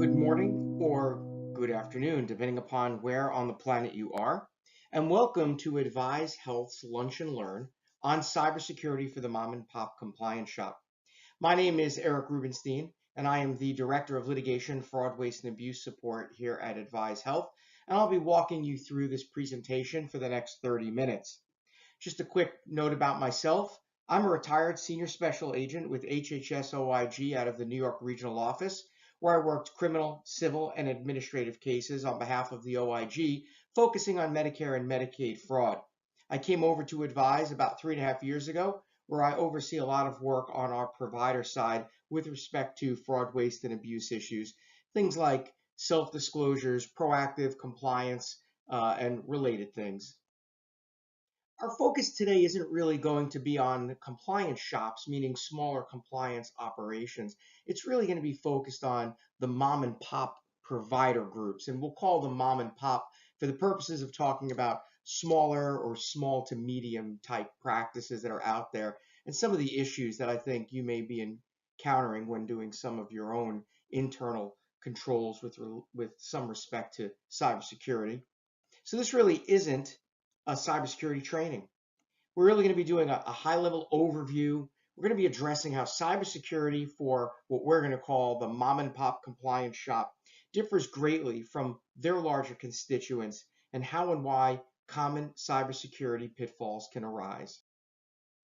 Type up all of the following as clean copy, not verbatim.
Good morning or good afternoon, depending upon where on the planet you are. And welcome to Advise Health's Lunch and Learn on cybersecurity for the mom and pop compliance shop. My name is Eric Rubenstein, and I am the Director of Litigation, Fraud, Waste, and Abuse Support here at Advise Health. And I'll be walking you through this presentation for the next 30 minutes. Just a quick note about myself. I'm a retired senior special agent with HHS OIG out of the New York regional office, where I worked criminal, civil, and administrative cases on behalf of the OIG, focusing on Medicare and Medicaid fraud. I came over to Advise about 3.5 years ago, where I oversee a lot of work on our provider side with respect to fraud, waste, and abuse issues, things like self-disclosures, proactive compliance, and related things. Our focus today isn't really going to be on compliance shops, meaning smaller compliance operations. It's really going to be focused on the mom and pop provider groups, and we'll call them mom and pop for the purposes of talking about smaller or small to medium type practices that are out there and some of the issues that I think you may be encountering when doing some of your own internal controls with some respect to cybersecurity. So this really isn't a cybersecurity training. We're really going to be doing a high-level overview. We're going to be addressing how cybersecurity for what we're going to call the mom and pop compliance shop differs greatly from their larger constituents and how and why common cybersecurity pitfalls can arise.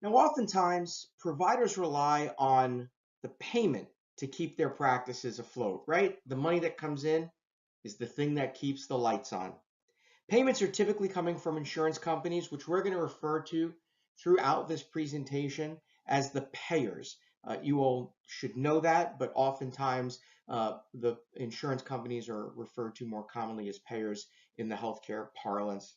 Now, oftentimes, providers rely on the payment to keep their practices afloat, right? The money that comes in is the thing that keeps the lights on. Payments are typically coming from insurance companies, which we're going to refer to throughout this presentation as the payers. You all should know that, but oftentimes the insurance companies are referred to more commonly as payers in the healthcare parlance.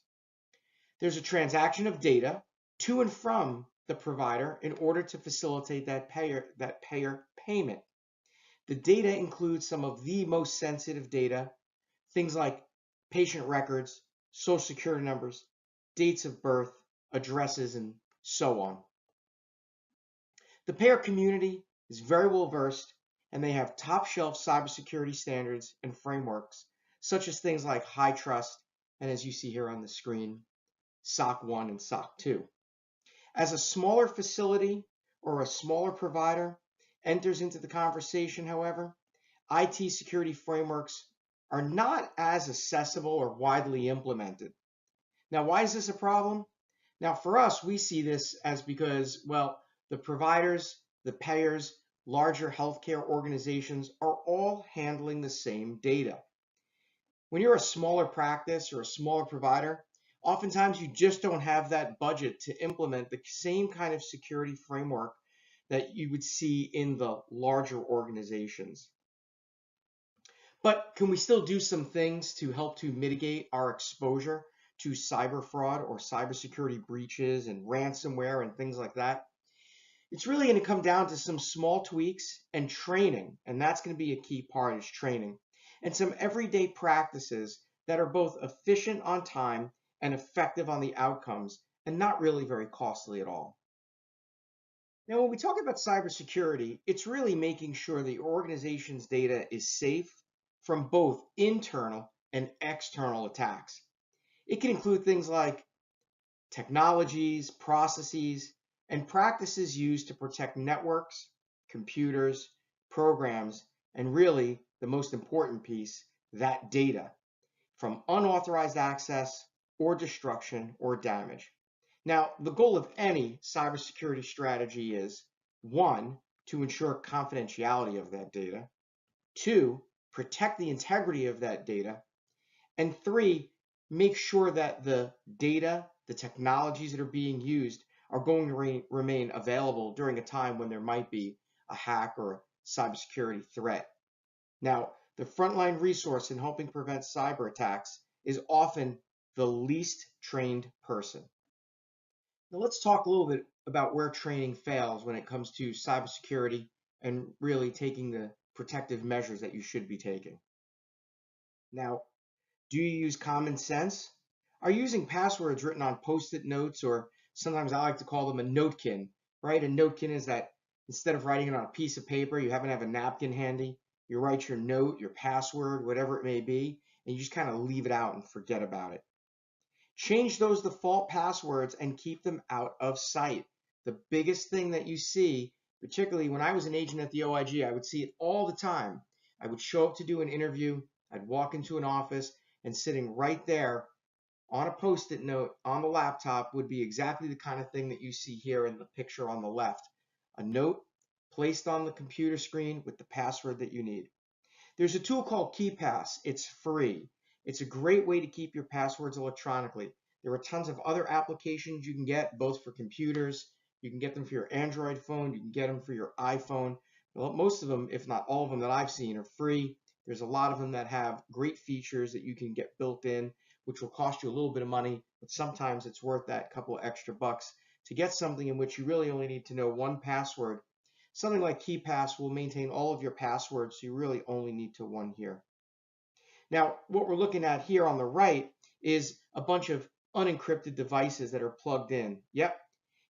There's a transaction of data to and from the provider in order to facilitate that payer payment. The data includes some of the most sensitive data, things like patient records, social security numbers, dates of birth, addresses, and so on. The payer community is very well versed, and they have top shelf cybersecurity standards and frameworks, such as things like High Trust, and as you see here on the screen, SOC 1 and SOC 2. As a smaller facility or a smaller provider enters into the conversation, however, IT security frameworks are not as accessible or widely implemented. Now, why is this a problem? Now, for us, we see this as because, well, the providers, the payers, larger healthcare organizations are all handling the same data. When you're a smaller practice or a smaller provider, oftentimes you just don't have that budget to implement the same kind of security framework that you would see in the larger organizations. But can we still do some things to help to mitigate our exposure to cyber fraud or cybersecurity breaches and ransomware and things like that? It's really going to come down to some small tweaks and training, and that's going to be a key part is training, and some everyday practices that are both efficient on time and effective on the outcomes and not really very costly at all. Now, when we talk about cybersecurity, it's really making sure the organization's data is safe from both internal and external attacks. It can include things like technologies, processes, and practices used to protect networks, computers, programs, and really the most important piece, that data, from unauthorized access or destruction or damage. Now, the goal of any cybersecurity strategy is, 1, to ensure confidentiality of that data, 2, protect the integrity of that data, and 3, make sure that the data, the technologies that are being used are going to remain available during a time when there might be a hack or a cybersecurity threat. Now, the frontline resource in helping prevent cyber attacks is often the least trained person. Now let's talk a little bit about where training fails when it comes to cybersecurity and really taking the protective measures that you should be taking. Now, do you use common sense? Are you using passwords written on Post-it notes, or sometimes I like to call them a notekin, right? A notekin is that instead of writing it on a piece of paper, you happen to have a napkin handy. You write your note, your password, whatever it may be, and you just kind of leave it out and forget about it. Change those default passwords and keep them out of sight. The biggest thing that you see, particularly when I was an agent at the OIG, I would see it all the time. I would show up to do an interview, I'd walk into an office, and sitting right there on a post-it note on the laptop would be exactly the kind of thing that you see here in the picture on the left. A note placed on the computer screen with the password that you need. There's a tool called KeePass. It's free. It's a great way to keep your passwords electronically. There are tons of other applications you can get, both for computers. You can get them for your Android phone. You can get them for your iPhone. Well, most of them, if not all of them that I've seen, are free. There's a lot of them that have great features that you can get built in, which will cost you a little bit of money, but sometimes it's worth that couple of extra bucks to get something in which you really only need to know one password. Something like KeePass will maintain all of your passwords, so you really only need to one here. Now, what we're looking at here on the right is a bunch of unencrypted devices that are plugged in. Yep,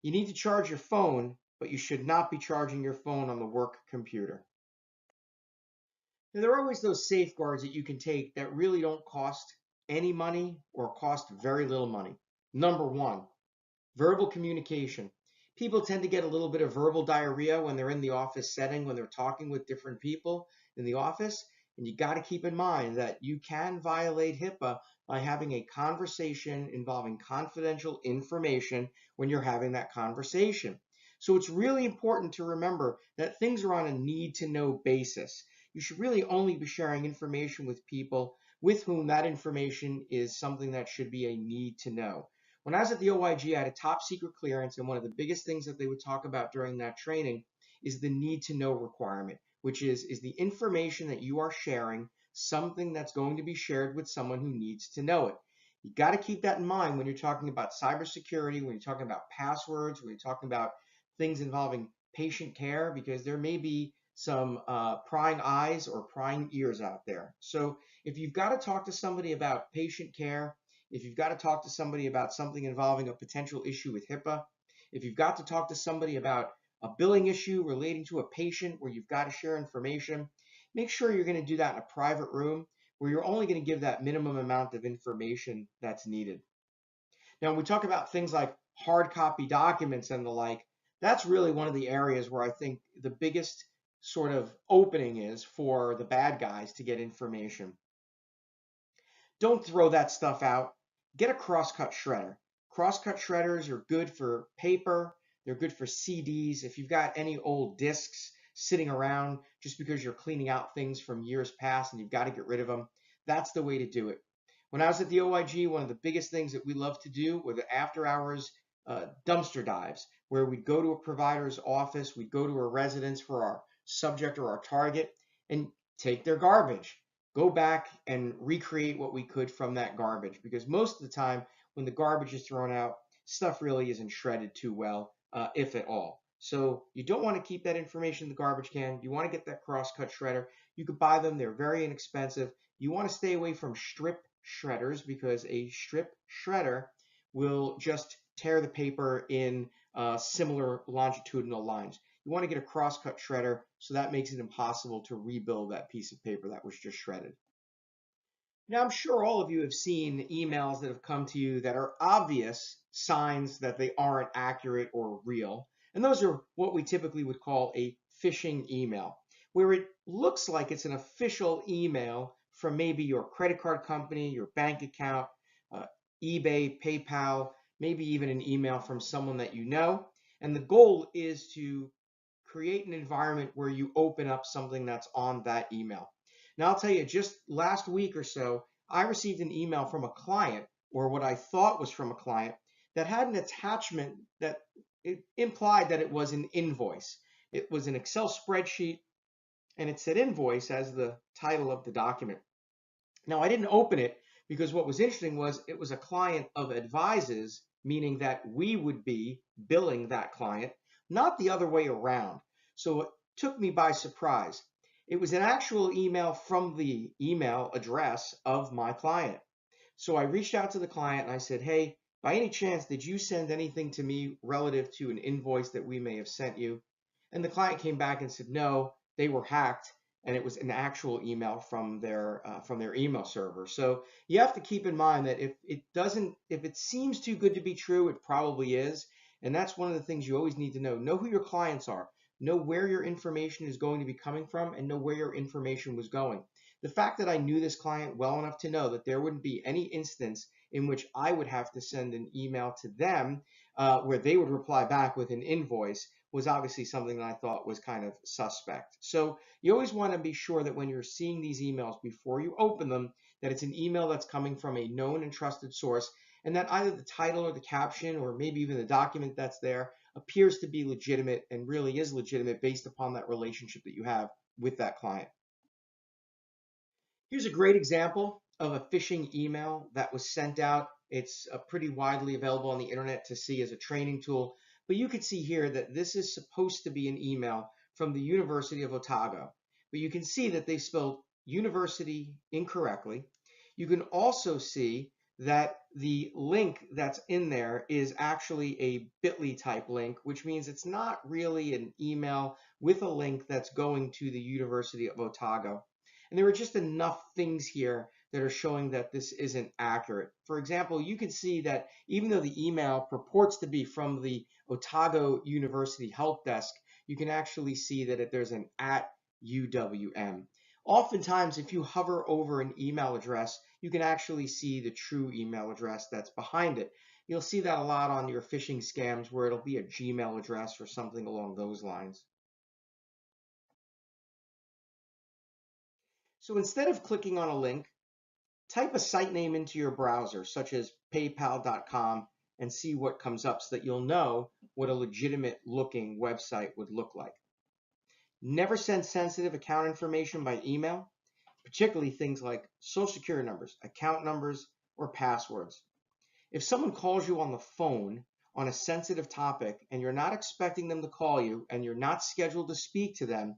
you need to charge your phone, but you should not be charging your phone on the work computer. Now, there are always those safeguards that you can take that really don't cost any money or cost very little money. Number one, verbal communication. People tend to get a little bit of verbal diarrhea when they're in the office setting, when they're talking with different people in the office. And you got to keep in mind that you can violate HIPAA by having a conversation involving confidential information when you're having that conversation. So it's really important to remember that things are on a need to know basis. You should really only be sharing information with people with whom that information is something that should be a need to know. When I was at the OIG, I had a top secret clearance, and one of the biggest things that they would talk about during that training is the need to know requirement, which is the information that you are sharing something that's going to be shared with someone who needs to know it. You got to keep that in mind when you're talking about cybersecurity, when you're talking about passwords, when you're talking about things involving patient care, because there may be some prying eyes or prying ears out there. So if you've got to talk to somebody about patient care, if you've got to talk to somebody about something involving a potential issue with HIPAA, if you've got to talk to somebody about a billing issue relating to a patient where you've got to share information, make sure you're going to do that in a private room where you're only going to give that minimum amount of information that's needed. Now, when we talk about things like hard copy documents and the like, that's really one of the areas where I think the biggest sort of opening is for the bad guys to get information. Don't throw that stuff out. Get a crosscut shredder. Crosscut shredders are good for paper. They're good for CDs. If you've got any old discs sitting around just because you're cleaning out things from years past and you've got to get rid of them, that's the way to do it. When I was at the OIG, one of the biggest things that we loved to do were the after hours dumpster dives, where we'd go to a provider's office, we'd go to a residence for our subject or our target, and take their garbage. Go back and recreate what we could from that garbage, because most of the time when the garbage is thrown out, stuff really isn't shredded too well, if at all. So you don't want to keep that information in the garbage can. You want to get that crosscut shredder. You could buy them. They're very inexpensive. You want to stay away from strip shredders because a strip shredder will just tear the paper in similar longitudinal lines. You want to get a crosscut shredder, so that makes it impossible to rebuild that piece of paper that was just shredded. Now, I'm sure all of you have seen emails that have come to you that are obvious signs that they aren't accurate or real. And those are what we typically would call a phishing email, where it looks like it's an official email from maybe your credit card company, your bank account, eBay, PayPal, maybe even an email from someone that you know. And the goal is to create an environment where you open up something that's on that email. Now, I'll tell you, just last week or so, I received an email from a client, or what I thought was from a client, that had an attachment that it implied that it was an invoice. It was an Excel spreadsheet, and it said invoice as the title of the document. Now, I didn't open it because what was interesting was it was a client of Advises, meaning that we would be billing that client, not the other way around. So it took me by surprise. It was an actual email from the email address of my client. So I reached out to the client and I said, hey, by any chance, did you send anything to me relative to an invoice that we may have sent you? And the client came back and said, no, they were hacked and it was an actual email from their email server. So you have to keep in mind that if it seems too good to be true, it probably is. And that's one of the things you always need to know. Know who your clients are, know where your information is going to be coming from, and know where your information was going. The fact that I knew this client well enough to know that there wouldn't be any instance in which I would have to send an email to them where they would reply back with an invoice was obviously something that I thought was kind of suspect. So you always want to be sure that when you're seeing these emails before you open them, that it's an email that's coming from a known and trusted source, and that either the title or the caption or maybe even the document that's there appears to be legitimate and really is legitimate based upon that relationship that you have with that client. Here's a great example of a phishing email that was sent out. It's pretty widely available on the internet to see as a training tool, but you can see here that this is supposed to be an email from the University of Otago, but you can see that they spelled university incorrectly. You can also see that the link that's in there is actually a bit.ly type link, which means it's not really an email with a link that's going to the University of Otago. And there are just enough things here that are showing that this isn't accurate. For example, you can see that even though the email purports to be from the Otago University Help Desk, you can actually see that there's an @UWM. Oftentimes, if you hover over an email address, you can actually see the true email address that's behind it. You'll see that a lot on your phishing scams where it'll be a Gmail address or something along those lines. So instead of clicking on a link, type a site name into your browser, such as paypal.com, and see what comes up so that you'll know what a legitimate looking website would look like. Never send sensitive account information by email, particularly things like social security numbers, account numbers, or passwords. If someone calls you on the phone on a sensitive topic and you're not expecting them to call you and you're not scheduled to speak to them,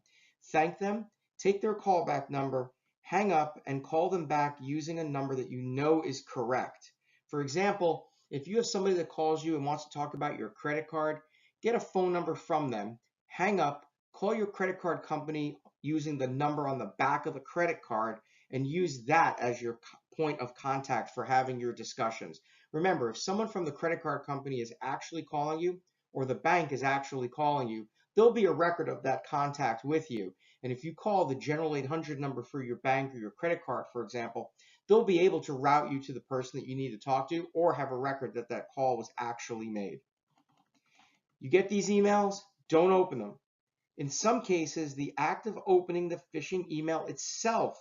thank them, take their callback number, hang up, and call them back using a number that you know is correct. For example, if you have somebody that calls you and wants to talk about your credit card, get a phone number from them, hang up, call your credit card company using the number on the back of the credit card, and use that as your point of contact for having your discussions. Remember, if someone from the credit card company is actually calling you or the bank is actually calling you, there'll be a record of that contact with you. And if you call the general 800 number for your bank or your credit card, for example, they'll be able to route you to the person that you need to talk to or have a record that that call was actually made. You get these emails, don't open them. In some cases, the act of opening the phishing email itself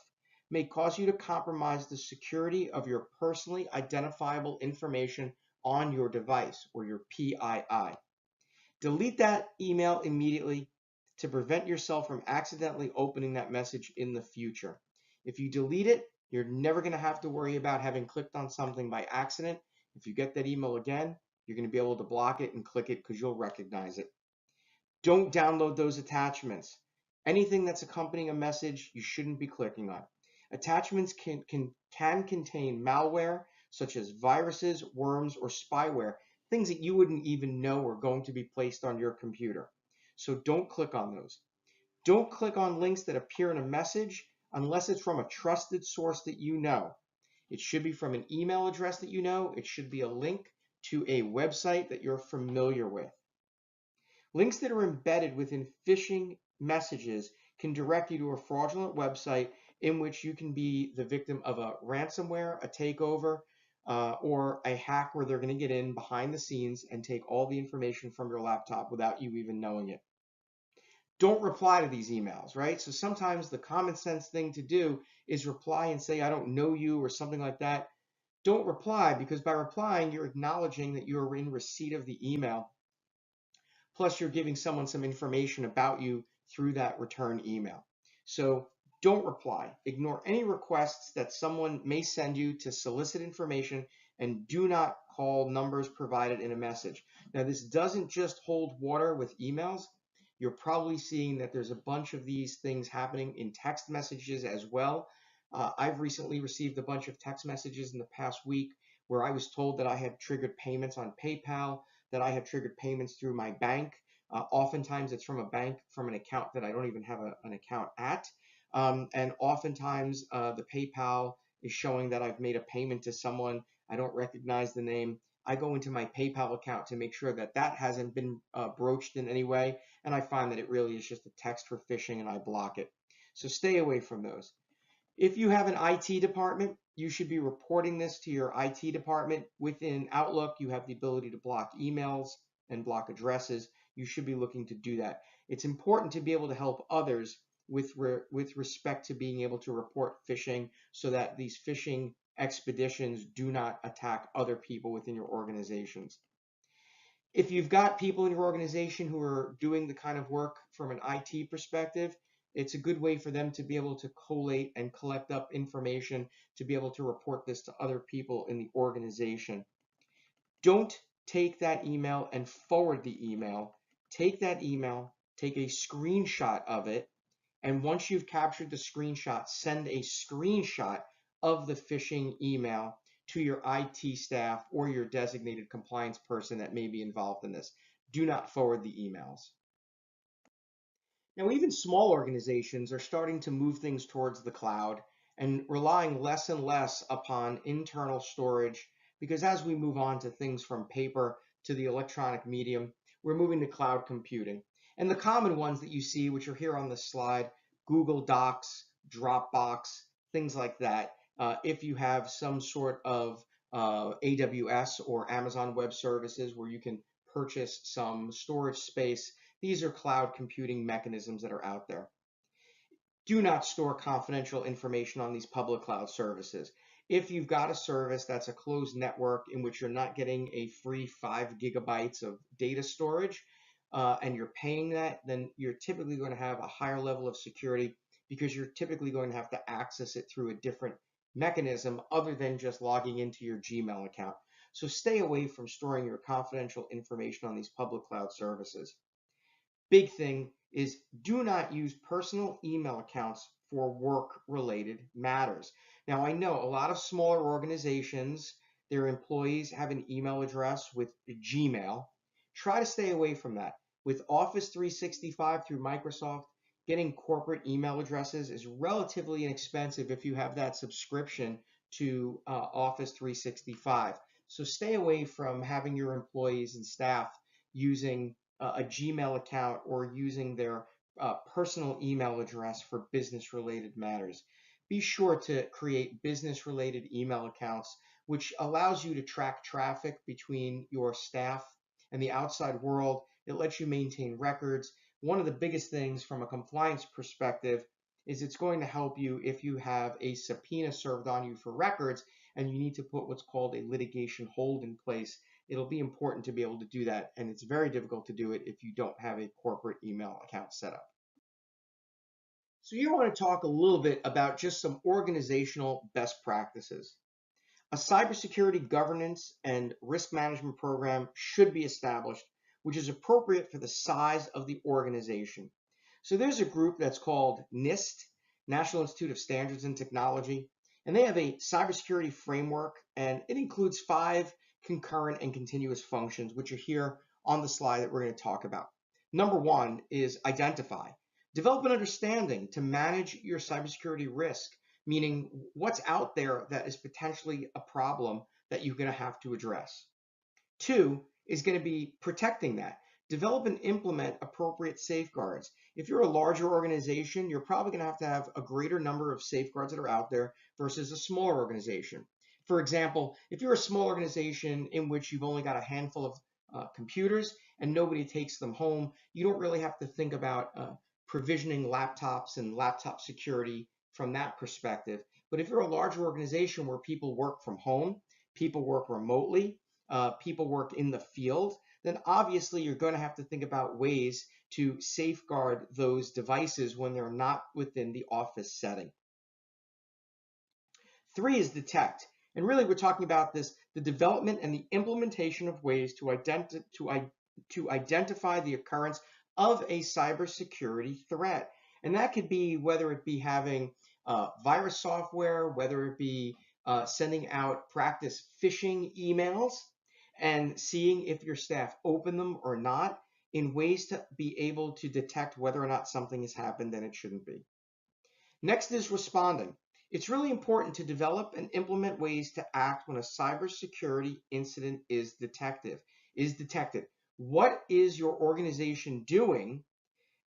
may cause you to compromise the security of your personally identifiable information on your device, or your PII. Delete that email immediately to prevent yourself from accidentally opening that message in the future. If you delete it, you're never going to have to worry about having clicked on something by accident. If you get that email again, you're going to be able to block it and click it because you'll recognize it. Don't download those attachments. Anything that's accompanying a message, you shouldn't be clicking on. Attachments can contain malware, such as viruses, worms, or spyware, things that you wouldn't even know are going to be placed on your computer. So don't click on those. Don't click on links that appear in a message unless it's from a trusted source that you know. It should be from an email address that you know. It should be a link to a website that you're familiar with. Links that are embedded within phishing messages can direct you to a fraudulent website in which you can be the victim of a ransomware, a takeover, or a hack where they're going to get in behind the scenes and take all the information from your laptop without you even knowing it. Don't reply to these emails, right? So sometimes the common sense thing to do is reply and say, I don't know you, or something like that. Don't reply, because by replying, you're acknowledging that you are in receipt of the email. Plus, you're giving someone some information about you through that return email. So don't reply. Ignore any requests that someone may send you to solicit information, and do not call numbers provided in a message. Now, this doesn't just hold water with emails. You're probably seeing that there's a bunch of these things happening in text messages as well. I've recently received a bunch of text messages in the past week where I was told that I had triggered payments on PayPal, that I have triggered payments through my bank. Oftentimes it's from a bank, from an account that I don't even have an account at. And oftentimes the PayPal is showing that I've made a payment to someone. I don't recognize the name. I go into my PayPal account to make sure that that hasn't been broached in any way, and I find that it really is just a text for phishing, and I block it. So stay away from those. If you have an IT department, you should be reporting this to your IT department. Within Outlook, you have the ability to block emails and block addresses. You should be looking to do that. It's important to be able to help others with respect to being able to report phishing so that these phishing expeditions do not attack other people within your organizations. If you've got people in your organization who are doing the kind of work from an IT perspective, it's a good way for them to be able to collate and collect up information to be able to report this to other people in the organization. Don't take that email and forward the email. Take that email, take a screenshot of it, and once you've captured the screenshot, send a screenshot of the phishing email to your IT staff or your designated compliance person that may be involved in this. Do not forward the emails. Now, even small organizations are starting to move things towards the cloud and relying less and less upon internal storage because as we move on to things from paper to the electronic medium, we're moving to cloud computing. And the common ones that you see, which are here on this slide, Google Docs, Dropbox, things like that. If you have some sort of AWS or Amazon Web Services where you can purchase some storage space, these are cloud computing mechanisms that are out there. Do not store confidential information on these public cloud services. If you've got a service that's a closed network in which you're not getting a free 5 gigabytes of data storage and you're paying that, then you're typically going to have a higher level of security because you're typically going to have to access it through a different mechanism other than just logging into your Gmail account. So stay away from storing your confidential information on these public cloud services. Big thing is do not use personal email accounts for work-related matters. Now, I know a lot of smaller organizations, their employees have an email address with Gmail. Try to stay away from that. With Office 365 through Microsoft, getting corporate email addresses is relatively inexpensive if you have that subscription to Office 365. So stay away from having your employees and staff using a Gmail account or using their personal email address for business related matters. Be sure to create business related email accounts, which allows you to track traffic between your staff and the outside world. It lets you maintain records. One of the biggest things from a compliance perspective is it's going to help you if you have a subpoena served on you for records and you need to put what's called a litigation hold in place. It'll be important to be able to do that, and it's very difficult to do it if you don't have a corporate email account set up. So you want to talk a little bit about just some organizational best practices. A cybersecurity governance and risk management program should be established, which is appropriate for the size of the organization. So there's a group that's called NIST, National Institute of Standards and Technology, and they have a cybersecurity framework, and it includes 5 concurrent and continuous functions, which are here on the slide that we're going to talk about. Number 1 is identify. Develop an understanding to manage your cybersecurity risk, meaning what's out there that is potentially a problem that you're going to have to address. 2 is going to be protecting that. Develop and implement appropriate safeguards. If you're a larger organization, you're probably going to have a greater number of safeguards that are out there versus a smaller organization. For example, if you're a small organization in which you've only got a handful of computers and nobody takes them home, you don't really have to think about provisioning laptops and laptop security from that perspective. But if you're a larger organization where people work from home, people work remotely, people work in the field, then obviously you're going to have to think about ways to safeguard those devices when they're not within the office setting. 3 is detect. And really we're talking about this, the development and the implementation of ways to identify the occurrence of a cybersecurity threat. And that could be whether it be having virus software, whether it be sending out practice phishing emails and seeing if your staff open them or not in ways to be able to detect whether or not something has happened and it shouldn't be. Next is responding. It's really important to develop and implement ways to act when a cybersecurity incident is detected. What is your organization doing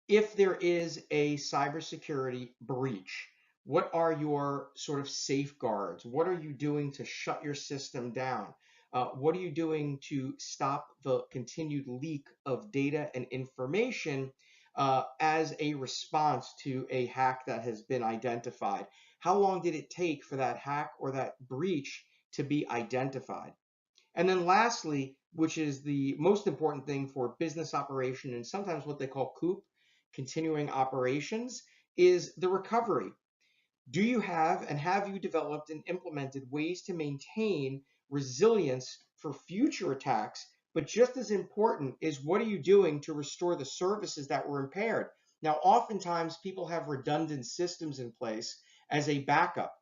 if there is a cybersecurity breach? What are your sort of safeguards? What are you doing to shut your system down? What are you doing to stop the continued leak of data and information as a response to a hack that has been identified? How long did it take for that hack or that breach to be identified? And then lastly, which is the most important thing for business operation and sometimes what they call COOP, continuing operations, is the recovery. Do you have and have you developed and implemented ways to maintain resilience for future attacks? But just as important is what are you doing to restore the services that were impaired? Now, oftentimes people have redundant systems in place as a backup.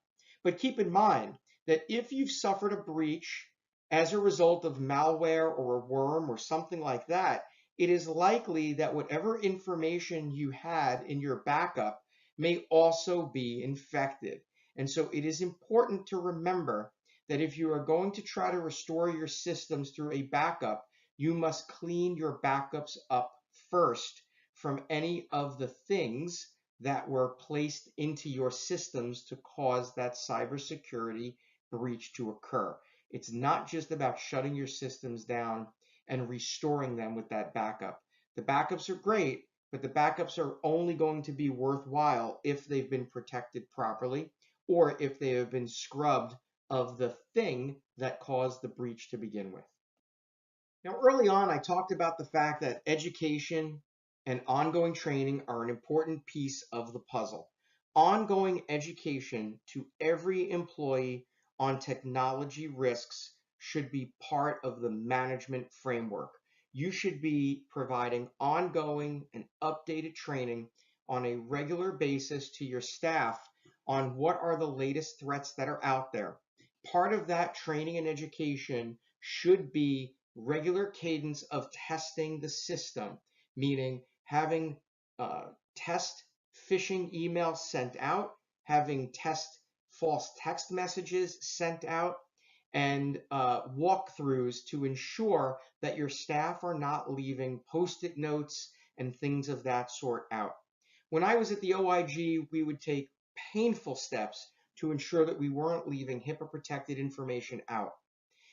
But keep in mind that if you've suffered a breach as a result of malware or a worm or something like that, it is likely that whatever information you had in your backup may also be infected. And so it is important to remember that if you are going to try to restore your systems through a backup, you must clean your backups up first from any of the things that were placed into your systems to cause that cybersecurity breach to occur. It's not just about shutting your systems down and restoring them with that backup. The backups are great, but the backups are only going to be worthwhile if they've been protected properly or if they have been scrubbed of the thing that caused the breach to begin with. Now, early on, I talked about the fact that education and ongoing training are an important piece of the puzzle. Ongoing education to every employee on technology risks should be part of the management framework. You should be providing ongoing and updated training on a regular basis to your staff on what are the latest threats that are out there. Part of that training and education should be regular cadence of testing the system, meaning having test phishing emails sent out, having test false text messages sent out, and walkthroughs to ensure that your staff are not leaving post-it notes and things of that sort out. When I was at the OIG, we would take painful steps to ensure that we weren't leaving HIPAA protected information out.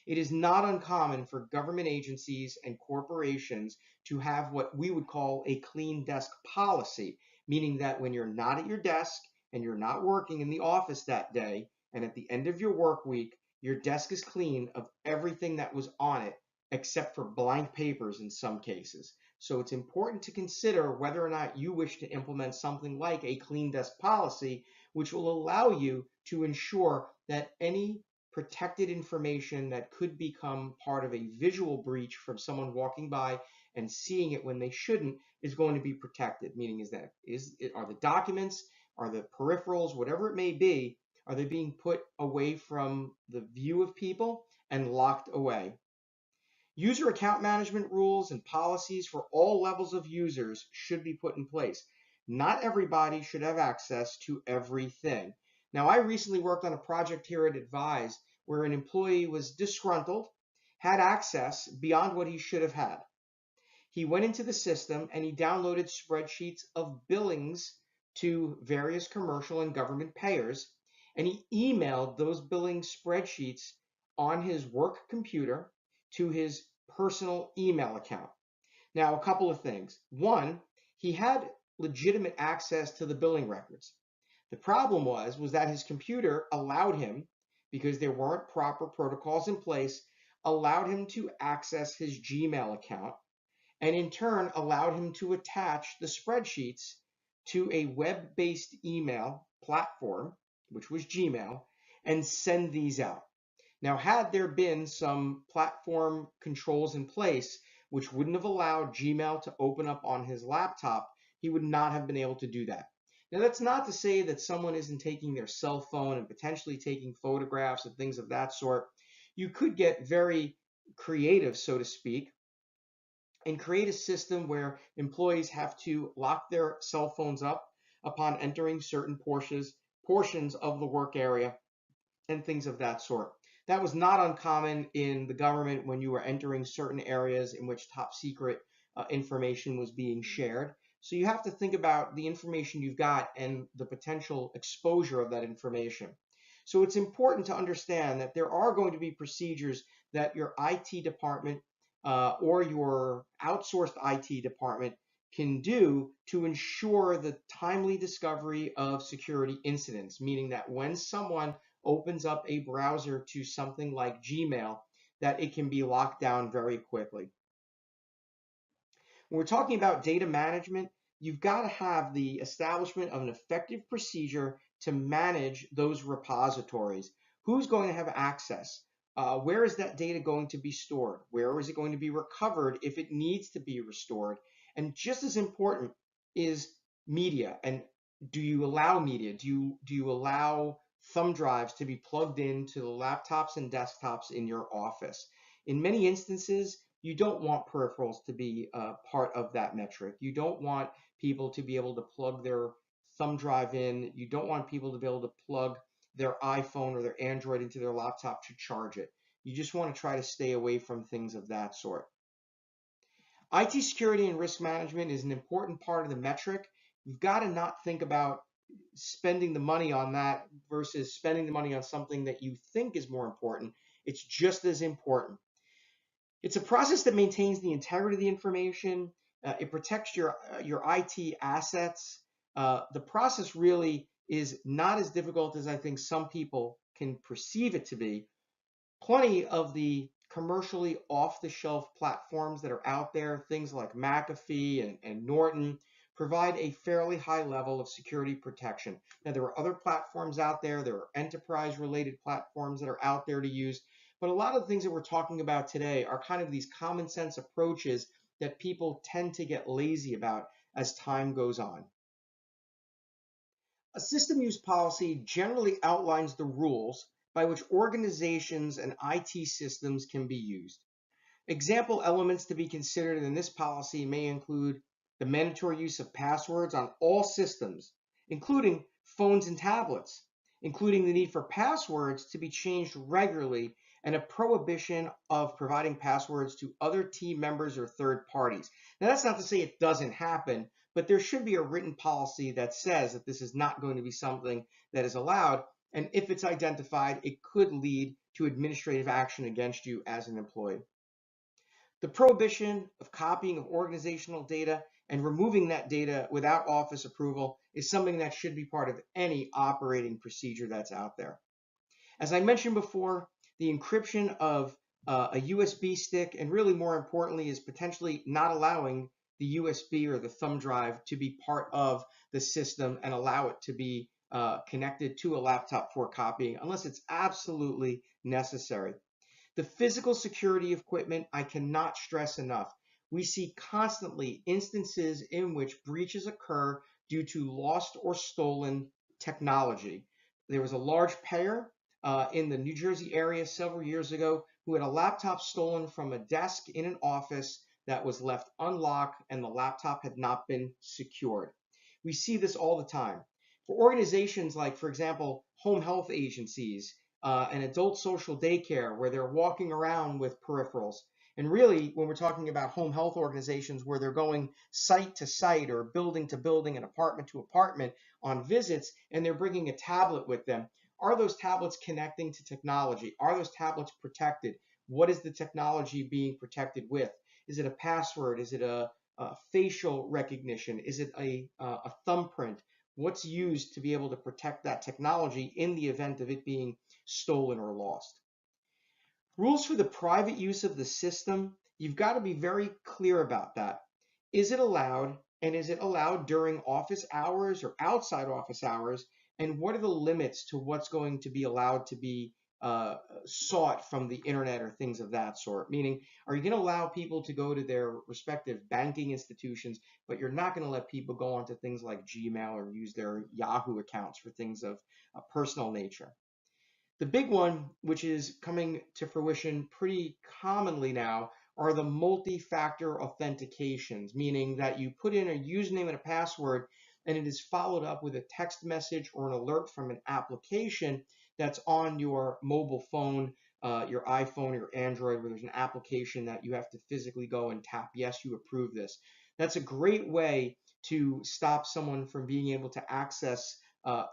It is not uncommon for government agencies and corporations to have what we would call a clean desk policy, meaning that when you're not at your desk and you're not working in the office that day, and at the end of your work week, your desk is clean of everything that was on it, except for blank papers in some cases. So it's important to consider whether or not you wish to implement something like a clean desk policy, which will allow you to ensure that any protected information that could become part of a visual breach from someone walking by and seeing it when they shouldn't is going to be protected. Meaning are the documents, are the peripherals, whatever it may be, are they being put away from the view of people and locked away? User account management rules and policies for all levels of users should be put in place. Not everybody should have access to everything. Now, I recently worked on a project here at Advise where an employee was disgruntled, had access beyond what he should have had. He went into the system and he downloaded spreadsheets of billings to various commercial and government payers, and he emailed those billing spreadsheets on his work computer to his personal email account. Now, a couple of things. One, he had legitimate access to the billing records. The problem was that his computer allowed him, because there weren't proper protocols in place, allowed him to access his Gmail account and in turn allowed him to attach the spreadsheets to a web-based email platform, which was Gmail, and send these out. Now, had there been some platform controls in place which wouldn't have allowed Gmail to open up on his laptop, he would not have been able to do that. Now, that's not to say that someone isn't taking their cell phone and potentially taking photographs and things of that sort. You could get very creative, so to speak, and create a system where employees have to lock their cell phones up upon entering certain portions of the work area and things of that sort. That was not uncommon in the government when you were entering certain areas in which top secret information was being shared. So you have to think about the information you've got and the potential exposure of that information. So it's important to understand that there are going to be procedures that your IT department or your outsourced IT department can do to ensure the timely discovery of security incidents, meaning that when someone opens up a browser to something like Gmail, that it can be locked down very quickly. When we're talking about data management, you've got to have the establishment of an effective procedure to manage those repositories. Who's going to have access? Where is that data going to be stored? Where is it going to be recovered if it needs to be restored? And just as important is media. And do you allow media? Do you allow thumb drives to be plugged into the laptops and desktops in your office? In many instances, you don't want peripherals to be part of that metric. You don't want people to be able to plug their thumb drive in. You don't want people to be able to plug their iPhone or their Android into their laptop to charge it. You just want to try to stay away from things of that sort. IT security and risk management is an important part of the metric. You've got to not think about spending the money on that versus spending the money on something that you think is more important. It's just as important. It's a process that maintains the integrity of the information. It protects your IT assets. The process really is not as difficult as I think some people can perceive it to be. Plenty of the commercially off-the-shelf platforms that are out there, things like McAfee and Norton, provide a fairly high level of security protection. Now, there are other platforms out there. There are enterprise-related platforms that are out there to use. But a lot of the things that we're talking about today are kind of these common sense approaches that people tend to get lazy about as time goes on. A system use policy generally outlines the rules by which organizations and IT systems can be used. Example elements to be considered in this policy may include the mandatory use of passwords on all systems, including phones and tablets, including the need for passwords to be changed regularly, and a prohibition of providing passwords to other team members or third parties. Now, that's not to say it doesn't happen, but there should be a written policy that says that this is not going to be something that is allowed, and if it's identified, it could lead to administrative action against you as an employee. The prohibition of copying of organizational data and removing that data without office approval is something that should be part of any operating procedure that's out there. As I mentioned before, the encryption of a USB stick, and really more importantly, is potentially not allowing the USB or the thumb drive to be part of the system and allow it to be connected to a laptop for copying unless it's absolutely necessary. The physical security equipment, I cannot stress enough. We see constantly instances in which breaches occur due to lost or stolen technology. There was a large payer in the New Jersey area several years ago who had a laptop stolen from a desk in an office that was left unlocked and the laptop had not been secured. We see this all the time. For organizations like, for example, home health agencies, and adult social daycare where they're walking around with peripherals. And really, when we're talking about home health organizations where they're going site to site or building to building and apartment to apartment on visits, and they're bringing a tablet with them, are those tablets connecting to technology? Are those tablets protected? What is the technology being protected with? Is it a password? Is it a facial recognition? Is it a thumbprint? What's used to be able to protect that technology in the event of it being stolen or lost? Rules for the private use of the system, you've got to be very clear about that. Is it allowed, and is it allowed during office hours or outside office hours? And what are the limits to what's going to be allowed to be sought from the internet or things of that sort? Meaning, are you going to allow people to go to their respective banking institutions, but you're not going to let people go onto things like Gmail or use their Yahoo accounts for things of a personal nature? The big one, which is coming to fruition pretty commonly now, are the multi-factor authentications, meaning that you put in a username and a password, and it is followed up with a text message or an alert from an application that's on your mobile phone, your iPhone or your Android, where there's an application that you have to physically go and tap, yes, you approve this. That's a great way to stop someone from being able to access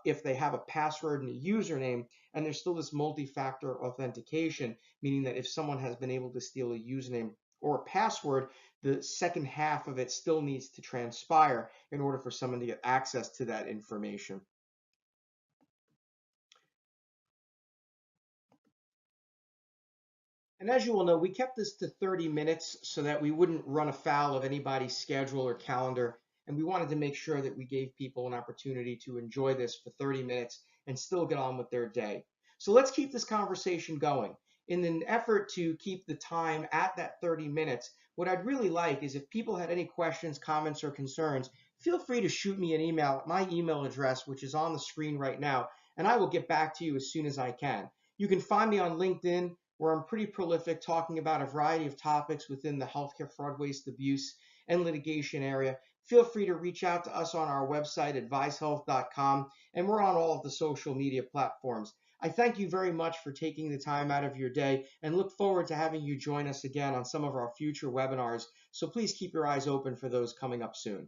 if they have a password and a username, and there's still this multi-factor authentication, meaning that if someone has been able to steal a username or a password, the second half of it still needs to transpire in order for someone to get access to that information. And as you will know, we kept this to 30 minutes so that we wouldn't run afoul of anybody's schedule or calendar. And we wanted to make sure that we gave people an opportunity to enjoy this for 30 minutes and still get on with their day. So let's keep this conversation going. In an effort to keep the time at that 30 minutes, what I'd really like is if people had any questions, comments, or concerns, feel free to shoot me an email at my email address, which is on the screen right now, and I will get back to you as soon as I can. You can find me on LinkedIn, where I'm pretty prolific, talking about a variety of topics within the healthcare fraud, waste, abuse, and litigation area. Feel free to reach out to us on our website, advisehealth.com, and we're on all of the social media platforms. I thank you very much for taking the time out of your day and look forward to having you join us again on some of our future webinars. So please keep your eyes open for those coming up soon.